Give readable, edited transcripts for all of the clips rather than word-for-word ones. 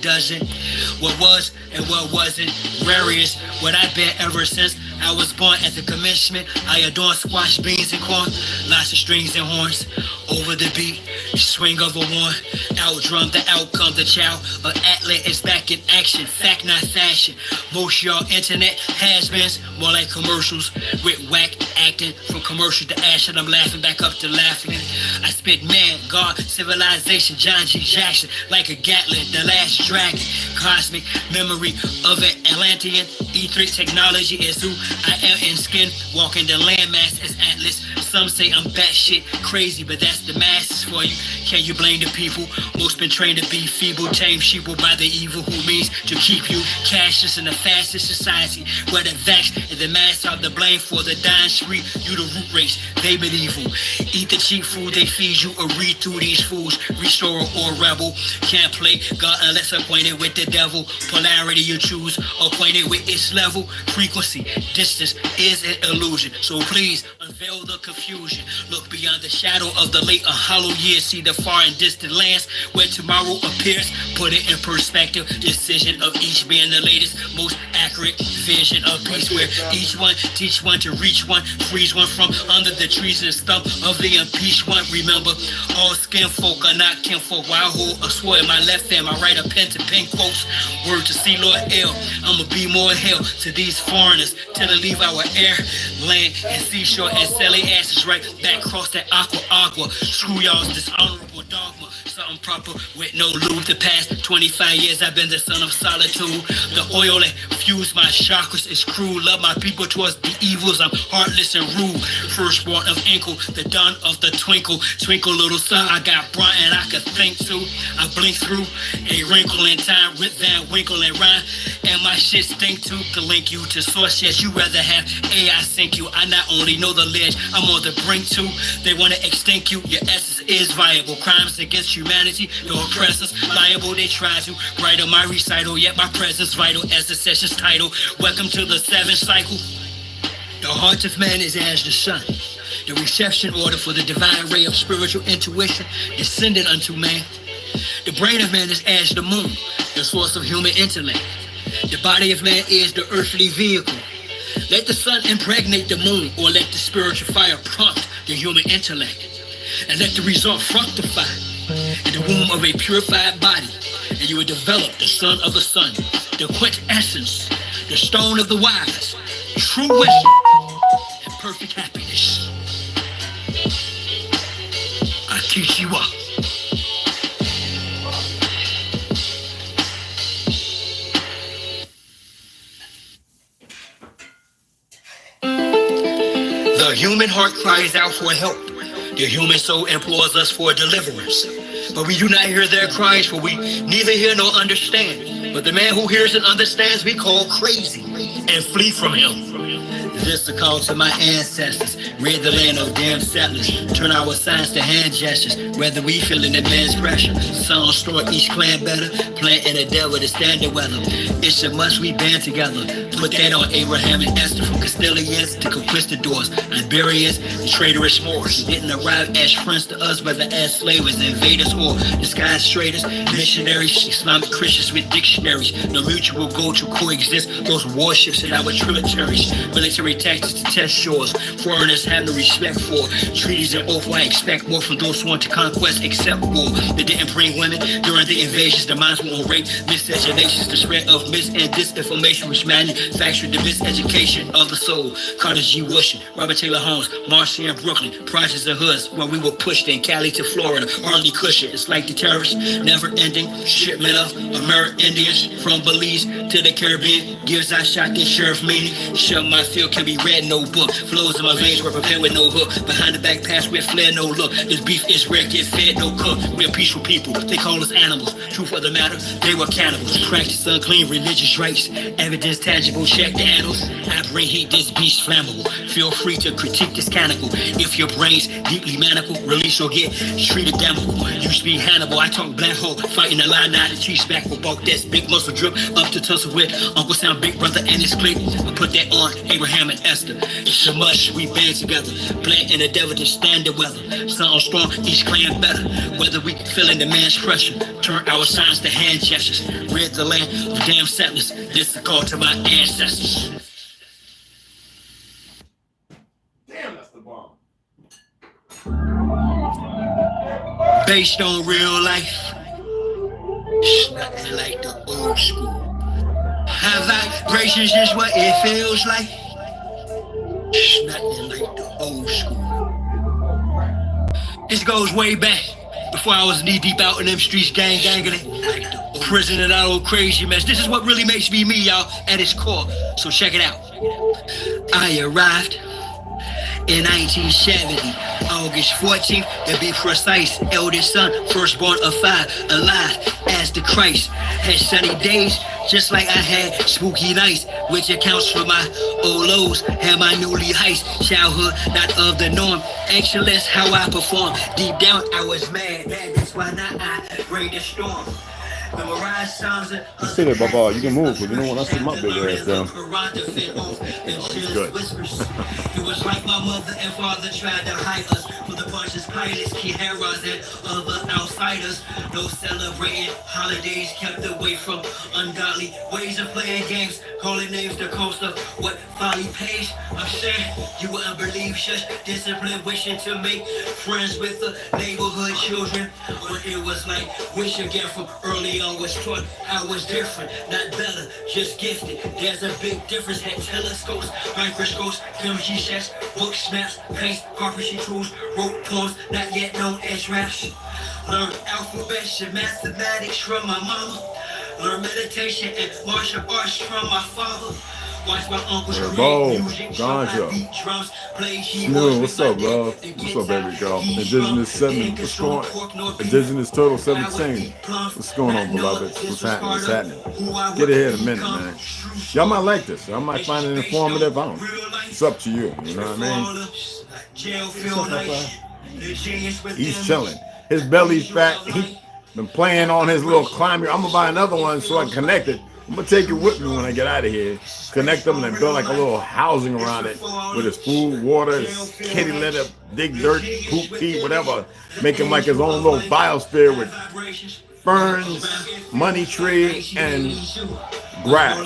doesn't. What was and what wasn't. Rarest what I've been ever since I was born. At the commencement, I adorn squash, beans, and corn. Lots of strings and horns. Over the beat, swing of a one. Outdrum the outcome. The child of athlete is back in action. Fact, not fashion. Most y'all internet has-beens, more like commercials. With whack acting from commercial to action. I'm laughing back up to laughing. I spit man, God, civilization, John G. Jackson, like a Gatlin, the last dragon. Cosmic memory of an Atlantean. E3 technology is who I am in skin. Walking the landmass as Atlas. Some say I'm batshit crazy, but that's the masses for you. Can you blame the people? Most been trained to be feeble, tame sheeple by the evil who means to keep you cashless in the fastest society. Where the vax and the mass are the blame for the dying street. You the root race, they medieval. Eat the cheap food they feed you or read through these fools. Restorer or rebel. Can't play God unless acquainted with the devil. Polarity you choose, acquainted with its level. Frequency, distance is an illusion. So please unveil the confusion. Look beyond the shadow of the late, a hollow year. See the far and distant lands where tomorrow appears. Put it in perspective. Decision of each being the latest, most accurate vision of peace. Where each one teach one to reach one, freeze one from under the trees and stump of the impeached one. Remember, all skin folk are not kinfolk. While I hold a sword in my left hand, I write a pen to pen quotes. Word to see Lord L. I'ma be more hell to these foreigners till they leave our air, land, and seashore and sell their asses right back across that aqua. Screw y'all's dishonorable dogma. Something proper with no lube. The past 25 years I've been the son of solitude. The oil that fused my chakras is cruel. Love my people towards the evils. I'm heartless and rude. Firstborn of Inkle, the dawn of the twinkle. Twinkle little sun, I got bright and I could think too. I blink through a wrinkle in time. Rip Van Winkle and rhyme. And my shit stink too. To link you to source, yes, you rather have AI sink you. I not only know the ledge, I'm on the brink too. They wanna extinct you, your essence is viable. Crimes against humanity, your oppressors liable. They try to write on my recital, yet my presence vital as the session's title. Welcome to the seventh cycle. The heart of man is as the sun. The reception order for the divine ray of spiritual intuition descended unto man. The brain of man is as the moon, the source of human intellect. The body of man is the earthly vehicle. Let the sun impregnate the moon, or let the spiritual fire prompt the human intellect. And let the result fructify in the womb of a purified body. And you will develop the son of the sun, the quintessence, the stone of the wise, true wisdom, and perfect happiness. I teach you up. The human heart cries out for help. The human soul implores us for deliverance. But we do not hear their cries, for we neither hear nor understand. But the man who hears and understands we call crazy and flee from him. This a call to my ancestors. Rid the land of damn settlers. Turn our signs to hand gestures. Whether we feeling immense pressure. Some store each clan better. Planting the devil to stand the weather. It's a must we band together. Put that on Abraham and Esther. From Castilians to conquistadors. Iberians and traitorous Moors. Didn't arrive as friends to us, whether as slavers, invaders, or disguised traders. Missionaries, Islamic Christians with dictionaries. No mutual goal to coexist. Those warships in our tributaries. Military tactics to test shores. Foreigners have no respect for treaties and oath. I expect more from those who want to conquest except war. They didn't bring women during the invasions. The minds were on rape, miscegenations, the spread of mis and disinformation, which manufactured the miseducation of the soul. Carter G. Washington, Robert Taylor Holmes, Marcy and Brooklyn, projects and hoods where we were pushed in Cali to Florida. Hardly cushion. It's like the terrorists, never-ending shipment of American Indians from Belize to the Caribbean. Gives I shot this sheriff meaning. Shut my field can be read, no book. Flows in my veins were prepared with no hook. Behind the back pass with flair, no look. This beef is rare, get fed, no cook. We're peaceful people, they call us animals. Truth of the matter, they were cannibals. Practice unclean religious rites. Evidence tangible, check the annals. I bring heat, this beast flammable. Feel free to critique this canonical. If your brain's deeply maniacal, release or get treated damnable. Used to be Hannibal, I talk black hole. Fighting the line, now the chief's back with bulk. That's big muscle drip up to tussle with Uncle Sam, big brother and his clique. I put that on Abraham and Esther. It's a must, we band together. Plant in the devil to stand the weather. Sound strong, each clan better. Whether we feeling the man's pressure. Turn our signs to hand hand gestures. Rid the land of damn settlers. This is a call to my ancestors. Damn, that's the bomb. Based on real life. It's nothing like the old school. High vibrations is what it feels like. It's nothing like the old school. This goes way back before I was knee deep out in them streets, ganging it. Prison and that old crazy mess. This is what really makes me me, y'all, at its core. So check it out. I arrived in 1970, August 14th, to be precise. Eldest son, firstborn of 5, alive as the Christ. Had sunny days, just like I had spooky nights, which accounts for my old lows. Had my newly heist, childhood not of the norm. Excellence, how I perform. Deep down, I was mad. That's why not I braved the storm. You see that, Baba? You can move, but you don't want to see my big ass down. It's good. It was like my mother and father tried to hide us from the bunches, pilots, key heroes, and other outsiders. No celebrating holidays, kept away from ungodly ways of playing games, calling names the cost of what folly pays. I'm sure you wouldn't believe such discipline, wishing to make friends with the neighborhood children. But it was like wish again from early on was taught I was different, not better, just gifted. There's a big difference. Had telescopes, microscopes, chemistry sets, book snaps, paints, carpentry tools, wrote poems not yet known as raps. Learned alphabets and mathematics from my mama. Learned meditation and martial arts from my father. Watch my uncles create music, Ganja. beat drums, play Smooth, what's up, love? What's up, baby girl? Indigenous 7, what's going on? Indigenous Total 17. What's going on, beloved? What's happening? What's happening? Get ahead in a minute, man. Y'all might like this. Y'all might find it informative. I don't know. It's up to you. You know what I mean? He's chilling. His belly's fat. He's been playing on his little climber. I'm gonna buy another one so I can connect it. I'm gonna take it with me when I get out of here. Connect them and build like a little housing around it with his food, water, his kitty litter, dig dirt, poop, pee, whatever. Make him like his own little biosphere with ferns, money tree, and grass.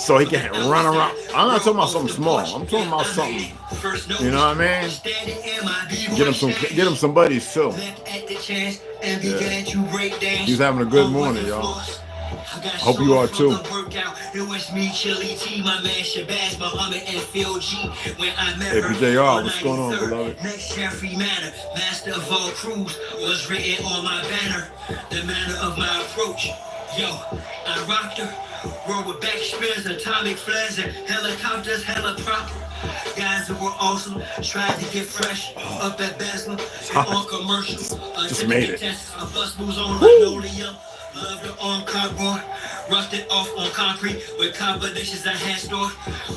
So he can run around. I'm not talking about something small. I'm talking about something. You know what I mean? Get him some buddies too. Yeah. He's having a good morning, y'all. Hope you are too. Hey, PJR, what's going on, beloved? Next Jeffrey Manor, master of all crews, was written on my banner. The manner of my approach. Yo, I rocked her. Roll with backspins, atomic flares, and helicopters, hella proper. Guys who were awesome, tried to get fresh up at Basler and on commercial. Just made it. A bus moves on linoleum. Loved her on cardboard, rusted off on concrete with combinations I had stored.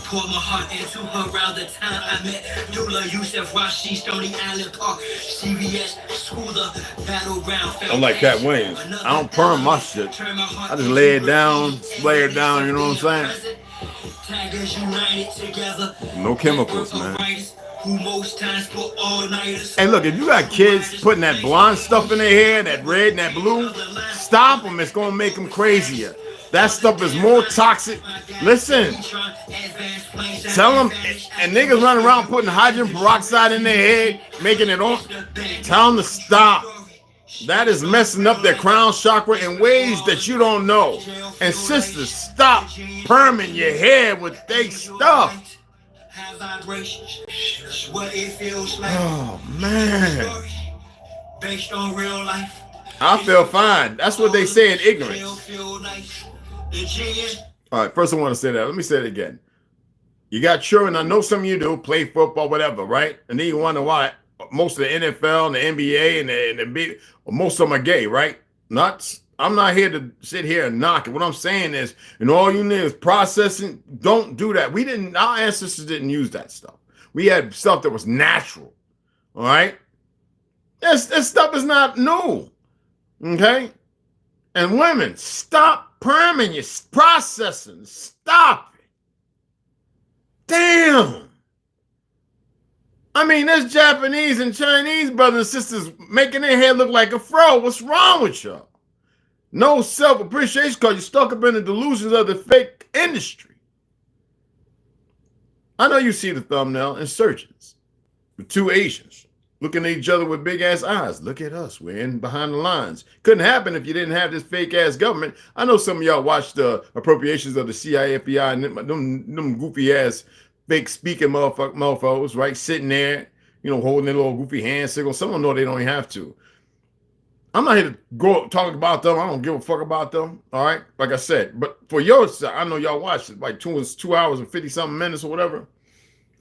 Poured my heart into her around the time I met Dula, Yusef, Rashi, Stony Island Park, CVS, School, the Battleground. I'm like Cat Williams. I don't perm my shit. I just lay it down, splay it down, you know what I'm saying? No chemicals, man. Hey, look, if you got kids putting that blonde stuff in their hair, that red and that blue, stop them. It's going to make them crazier. That stuff is more toxic. Listen, tell them, and niggas running around putting hydrogen peroxide in their head, making it on. Tell them to stop. That is messing up their crown chakra in ways that you don't know. And sisters, stop perming your hair with fake stuff. Oh man, based on real life, I feel fine. That's what they say in ignorance. All right, first I want to say that. Let me say it again. You got children. I know some of you do play football, whatever, right? And then you wonder why most of the NFL and the NBA and the most of them are gay, right? I'm not here to sit here and knock it. What I'm saying is, all you need is processing. Don't do that. Our ancestors didn't use that stuff. We had stuff that was natural. All right? This stuff is not new. Okay? And women, stop perming your processing. Stop it. Damn. I mean, there's Japanese and Chinese brothers and sisters making their hair look like a fro. What's wrong with y'all? No self-appreciation because you're stuck up in the delusions of the fake industry. I know you see the thumbnail, Insurgents. The two Asians looking at each other with big ass eyes. Look at us. We're in behind the lines. Couldn't happen if you didn't have this fake ass government. I know some of y'all watched the appropriations of the CIA, FBI, and them goofy ass fake speaking motherfuckers, right? Sitting there, holding their little goofy hand signal. Some of them know they don't even have to. I'm not here to go talk about them. I don't give a fuck about them. All right. Like I said, but for yours, I know y'all watched it like 2 hours and 50 something minutes or whatever.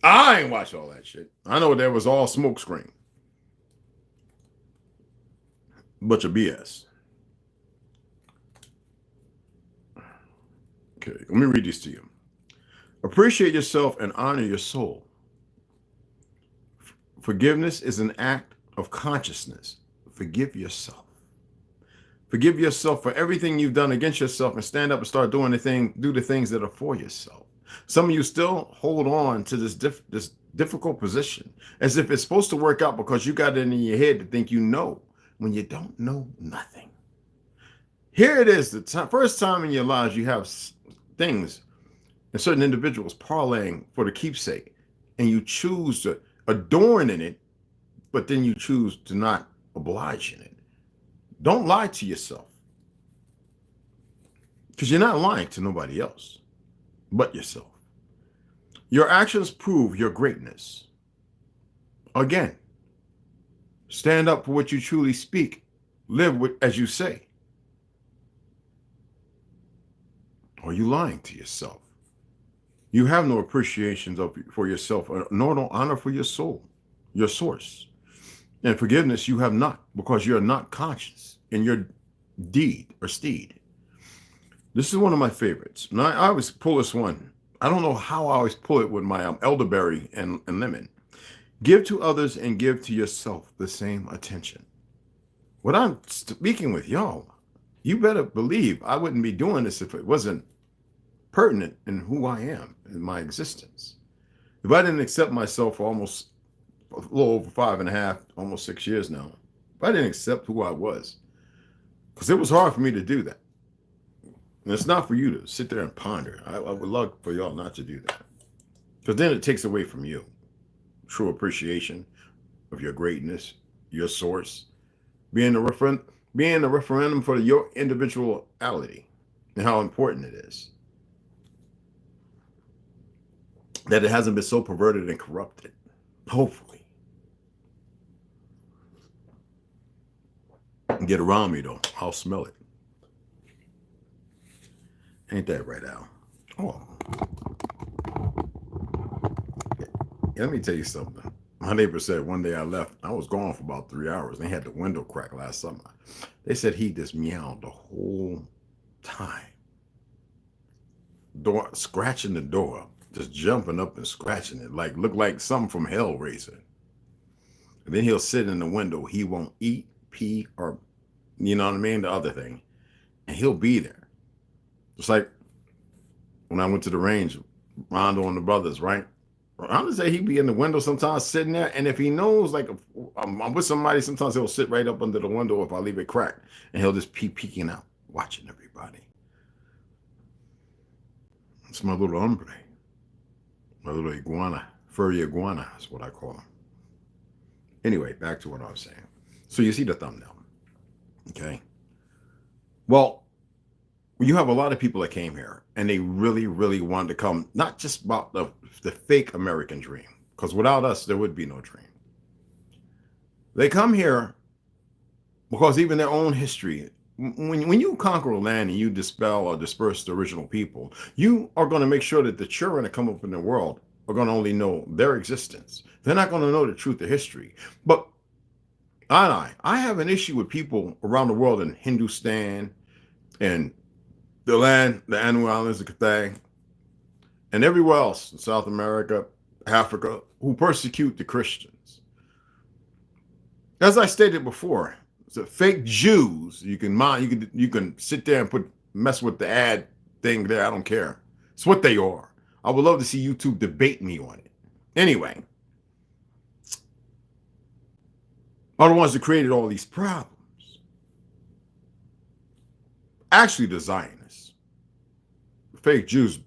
I ain't watch all that shit. I know there was all smoke screen. Bunch of BS. Okay, let me read these to you. Appreciate yourself and honor your soul. Forgiveness is an act of consciousness. Forgive yourself. Forgive yourself for everything you've done against yourself and stand up and start doing do the things that are for yourself. Some of you still hold on to this difficult position as if it's supposed to work out because you got it in your head to think you know when you don't know nothing. Here it is, the first time in your lives you have things and certain individuals parlaying for the keepsake, and you choose to adorn in it, but then you choose to not oblige in it. Don't lie to yourself, because you're not lying to nobody else but yourself. Your actions prove your greatness. Again, stand up for what you truly speak. Live as you say. Are you lying to yourself? You have no appreciation for yourself, nor no honor for your soul, your source. And forgiveness you have not, because you are not conscious in your deed or steed. This is one of my favorites. And I always pull this one. I don't know how I always pull it with my elderberry and lemon. Give to others and give to yourself the same attention. What I'm speaking with y'all, you better believe I wouldn't be doing this if it wasn't pertinent in who I am, in my existence. If I didn't accept myself for almost a little over 5.5, almost 6 years now, if I didn't accept who I was, because it was hard for me to do that. And it's not for you to sit there and ponder. I would love for y'all not to do that, because then it takes away from you true appreciation of your greatness, your source, being a referendum for your individuality and how important it is. That it hasn't been so perverted and corrupted. Hopefully. Get around me though. I'll smell it. Ain't that right, Al? Oh. Let me tell you something. My neighbor said one day I left. I was gone for about 3 hours. They had the window cracked last summer. They said he just meowed the whole time. Door, scratching the door, just jumping up and scratching it, like looked like something from Hellraiser. And then he'll sit in the window. He won't eat, pee, or the other thing. And he'll be there. It's like when I went to the range, Rondo and the brothers, right? I would say he'd be in the window sometimes sitting there. And if he knows, like, if I'm with somebody, sometimes he'll sit right up under the window if I leave it cracked. And he'll just peeking out, watching everybody. It's my little hombre. My little iguana. Furry iguana is what I call him. Anyway, back to what I was saying. So you see the thumbnail. Okay. Well, you have a lot of people that came here and they really, really wanted to come, not just about the fake American dream, because without us, there would be no dream. They come here because even their own history, when you conquer a land and you dispel or disperse the original people, you are going to make sure that the children that come up in the world are going to only know their existence. They're not going to know the truth of history. But I have an issue with people around the world in Hindustan and the land, the Anu Islands, the Cathay, and everywhere else in South America, Africa, who persecute the Christians. As I stated before, the fake Jews, you can sit there and mess with the ad thing there. I don't care. It's what they are. I would love to see YouTube debate me on it. Anyway, are the ones that created all these problems. actually the Zionists. Fake Jews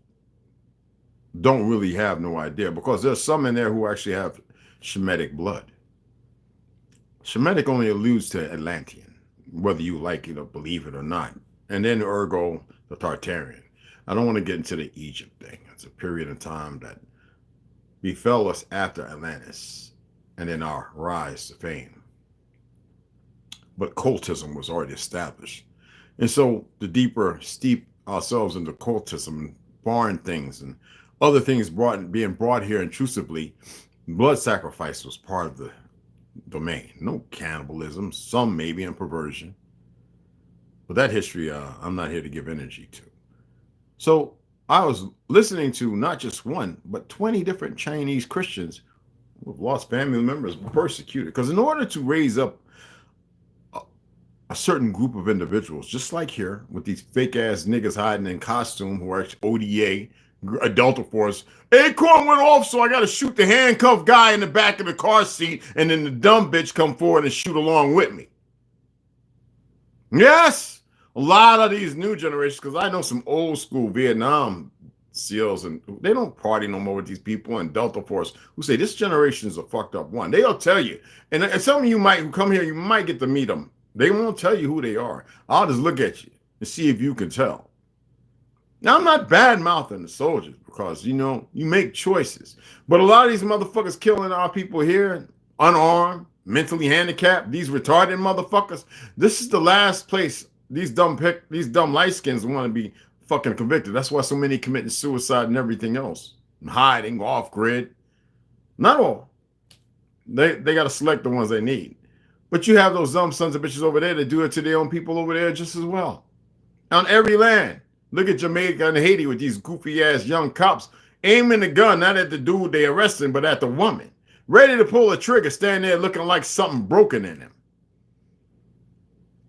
don't really have no idea, because there's some in there who actually have Shemitic blood. Shemitic only alludes to Atlantean, whether you like it or believe it or not. And then ergo, the Tartarian. I don't want to get into the Egypt thing. It's a period of time that befell us after Atlantis and then our rise to fame. But cultism was already established. And so the deeper steep ourselves into cultism and foreign things and other things being brought here intrusively, blood sacrifice was part of the domain. No cannibalism, some maybe in perversion. But that history, I'm not here to give energy to. So I was listening to not just one, but 20 different Chinese Christians who have lost family members, persecuted. Because in order to raise up a certain group of individuals, just like here, with these fake ass niggas hiding in costume who are ODA, Delta Force, Acorn went off, so I got to shoot the handcuffed guy in the back of the car seat, and then the dumb bitch come forward and shoot along with me. Yes, a lot of these new generations, because I know some old school Vietnam SEALs, and they don't party no more with these people in Delta Force who say this generation is a fucked up one. They'll tell you, and some of you might who come here, you might get to meet them. They won't tell you who they are. I'll just look at you and see if you can tell. Now, I'm not bad-mouthing the soldiers because, you know, you make choices. But a lot of these motherfuckers killing our people here, unarmed, mentally handicapped, these retarded motherfuckers, this is the last place these dumb light-skins want to be fucking convicted. That's why so many committing suicide and everything else. And hiding, off-grid. Not all. They got to select the ones they need. But you have those dumb sons of bitches over there that do it to their own people over there just as well. On every land. Look at Jamaica and Haiti with these goofy-ass young cops aiming the gun not at the dude they arresting, but at the woman. Ready to pull a trigger, standing there looking like something broken in him.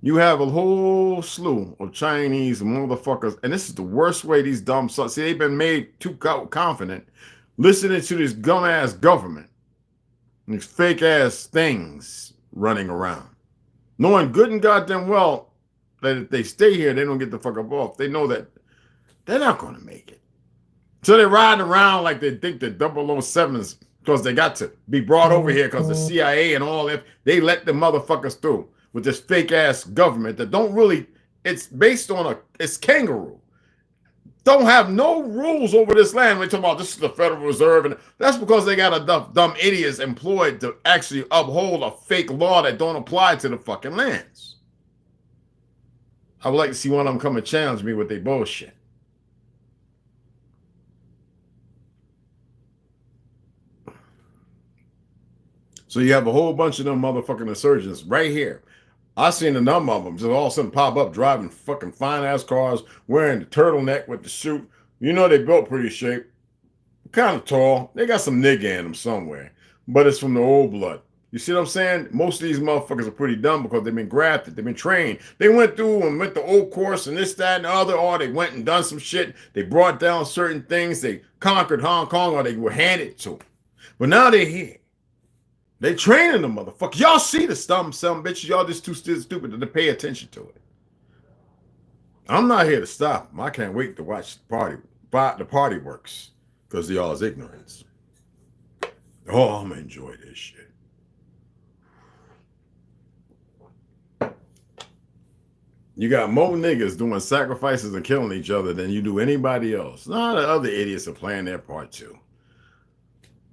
You have a whole slew of Chinese motherfuckers, and this is the worst way these dumb sons, see, they've been made too confident, listening to this gum-ass government, and these fake-ass things running around, knowing good and goddamn well that if they stay here, they don't get the fuck up off. They know that they're not going to make it. So they're riding around like they think they're 007s because they got to be brought over here because the CIA and all that, they let the motherfuckers through with this fake-ass government that don't really, it's based on it's kangaroo. Don't have no rules over this land. We're talking about this is the Federal Reserve, and that's because they got enough dumb idiots employed to actually uphold a fake law that don't apply to the fucking lands. I would like to see one of them come and challenge me with their bullshit. So you have a whole bunch of them motherfucking insurgents right here. I seen a number of them just all of a sudden pop up driving fucking fine-ass cars, wearing the turtleneck with the suit. You know they built pretty shape. Kind of tall. They got some nigga in them somewhere. But it's from the old blood. You see what I'm saying? Most of these motherfuckers are pretty dumb because they've been grafted. They've been trained. They went through and went the old course and this, that, and the other. Or they went and done some shit. They brought down certain things. They conquered Hong Kong or they were handed to them. But now they're here. They training them motherfuckers. Y'all see the some bitches. Y'all just too stupid to pay attention to it. I'm not here to stop them. I can't wait to watch the party works because of y'all's ignorance. Oh, I'm gonna enjoy this shit. You got more niggas doing sacrifices and killing each other than you do anybody else. Nah, the other idiots are playing their part too.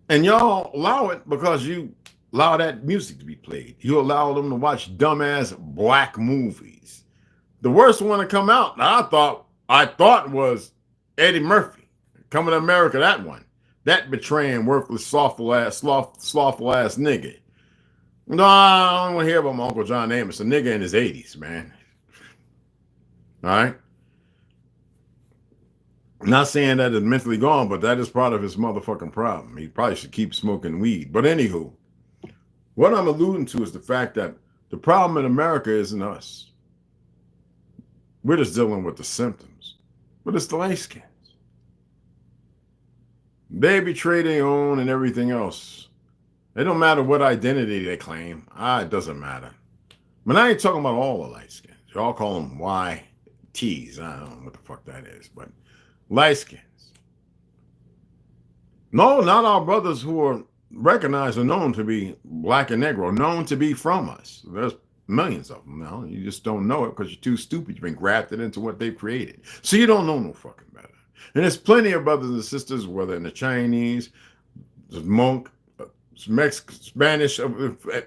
And y'all allow it because you allow that music to be played. You allow them to watch dumbass black movies. The worst one to come out, I thought was Eddie Murphy, Coming to America, that one. That betraying, worthless, slothful ass nigga. No, I don't want to hear about my Uncle John Amos, a nigga in his 80s, man. All right. I'm not saying that it's mentally gone, but that is part of his motherfucking problem. He probably should keep smoking weed. But anywho, what I'm alluding to is the fact that the problem in America isn't us. We're just dealing with the symptoms. But it's the light skins. They betray their own and everything else. It don't matter what identity they claim. It doesn't matter. But I ain't talking about all the light skins. Y'all call them YT, tees. I don't know what the fuck that is, but light skins. No, not our brothers who are recognized or known to be black and Negro, known to be from us. There's millions of them now. You just don't know it because you're too stupid. You've been grafted into what they've created. So you don't know no fucking better. And there's plenty of brothers and sisters, whether in the Chinese, the Monk, Mexican, Spanish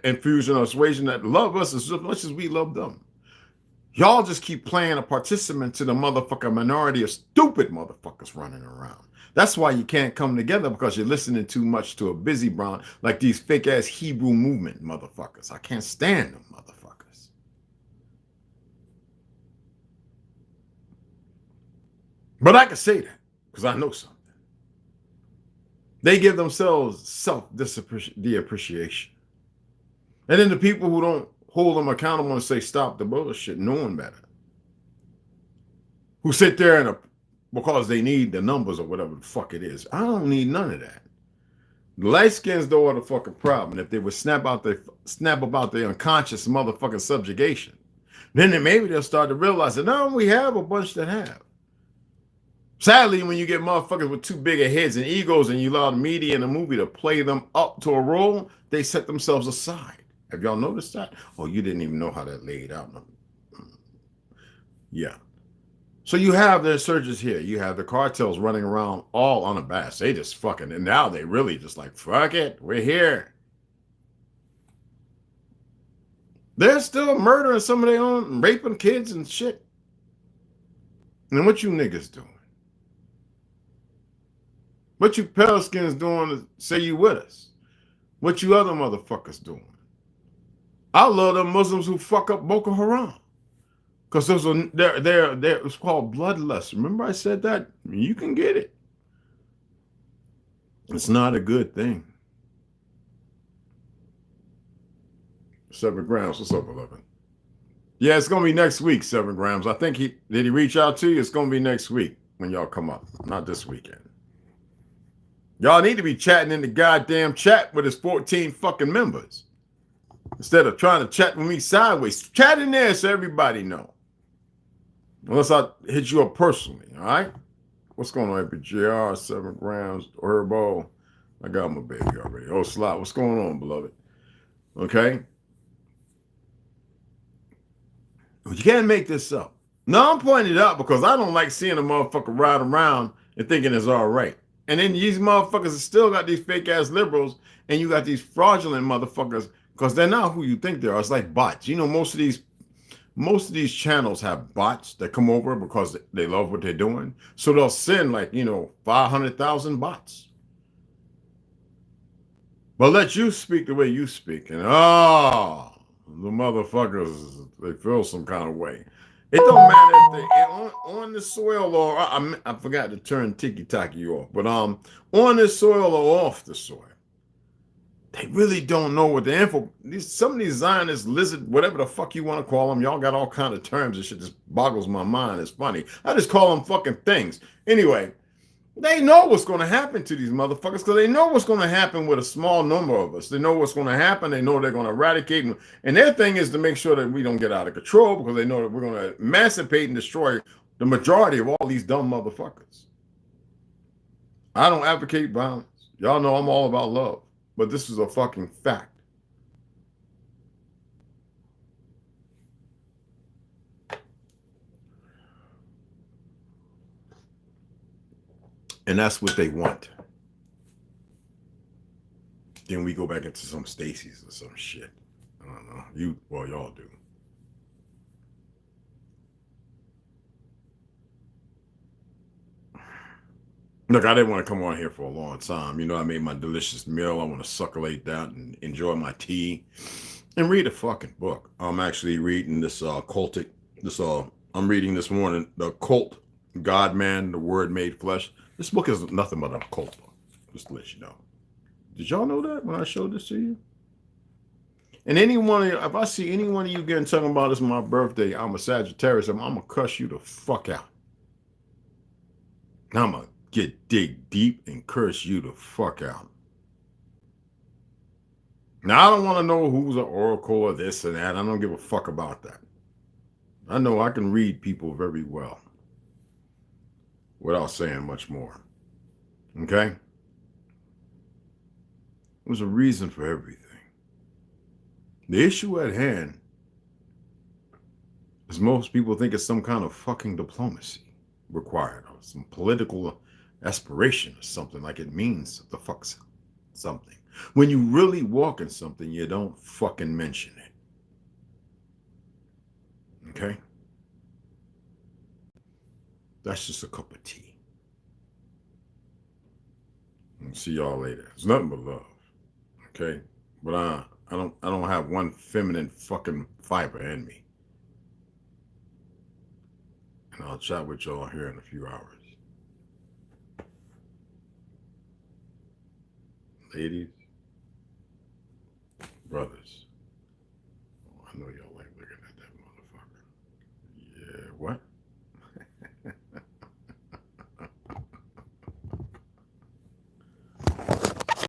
infusion or persuasion, that love us as much as we love them. Y'all just keep playing a participant to the motherfucking minority of stupid motherfuckers running around. That's why you can't come together, because you're listening too much to a busy brown like these fake ass Hebrew movement motherfuckers. I can't stand them motherfuckers. But I can say that because I know something. They give themselves self-depreciation. And then the people who don't hold them accountable and say stop the bullshit, knowing better, who sit there and because they need the numbers or whatever the fuck it is. I don't need none of that. The light skins though are the fucking problem. If they would snap about their unconscious motherfucking subjugation, then maybe they'll start to realize that no, we have a bunch that have. Sadly, when you get motherfuckers with too big of heads and egos and you allow the media and the movie to play them up to a role, they set themselves aside. Have y'all noticed that? Oh, you didn't even know how that laid out. Yeah. So you have the insurgents here. You have the cartels running around all unabashed. They just fucking, and now they really just like, fuck it, we're here. They're still murdering some of their own, raping kids and shit. And what you niggas doing? What you pale skins doing to say you with us? What you other motherfuckers doing? I love them Muslims who fuck up Boko Haram. Because it's called bloodlust. Remember I said that? You can get it. It's not a good thing. 7 grams. What's up, 11? Yeah, it's going to be next week, 7 grams. I think did he reach out to you? It's going to be next week when y'all come up. Not this weekend. Y'all need to be chatting in the goddamn chat with his 14 fucking members. Instead of trying to chat with me sideways. Chat in there so everybody know. Unless I hit you up personally, all right? What's going on, JR? 7 grams, Herbo. I got my baby already. Oh, Slot, what's going on, beloved? Okay? But you can't make this up. No, I'm pointing it out because I don't like seeing a motherfucker ride around and thinking it's all right. And then these motherfuckers still got these fake-ass liberals, and you got these fraudulent motherfuckers because they're not who you think they are. It's like bots. You know, most of these channels have bots that come over because they love what they're doing. So they'll send 500,000 bots. But let you speak the way you speak. And the motherfuckers, they feel some kind of way. It don't matter if they on the soil or I forgot to turn tiki-taki off. But on the soil or off the soil. They really don't know what the info. Some of these Zionist lizard, whatever the fuck you want to call them, y'all got all kind of terms. This shit just boggles my mind. It's funny. I just call them fucking things. Anyway, they know what's going to happen to these motherfuckers because they know what's going to happen with a small number of us. They know what's going to happen. They know they're going to eradicate. And their thing is to make sure that we don't get out of control because they know that we're going to emancipate and destroy the majority of all these dumb motherfuckers. I don't advocate violence. Y'all know I'm all about love. But this is a fucking fact. And that's what they want. Then we go back into some Stacy's or some shit. I don't know. Y'all do. Look, I didn't want to come on here for a long time. You know, I made my delicious meal. I want to succulate that and enjoy my tea and read a fucking book. I'm actually reading this I'm reading this morning, The Cult, God Man, the Word Made Flesh. This book is nothing but a cult book, just to let you know. Did y'all know that when I showed this to you? And if I see any one of you getting talking about it's my birthday, I'm a Sagittarius, I'm going to cuss you the fuck out. I'm going to dig deep and curse you the fuck out. Now, I don't want to know who's an oracle or this and that. I don't give a fuck about that. I know I can read people very well without saying much more. Okay? There's a reason for everything. The issue at hand is most people think it's some kind of fucking diplomacy required or some political aspiration or something, like it means the fuck something. When you really walk in something, you don't fucking mention it. Okay? That's just a cup of tea. I'll see y'all later. It's nothing but love. Okay? But I don't have one feminine fucking fiber in me. And I'll chat with y'all here in a few hours. Ladies, brothers. Oh, I know y'all like looking at that motherfucker. Yeah, what?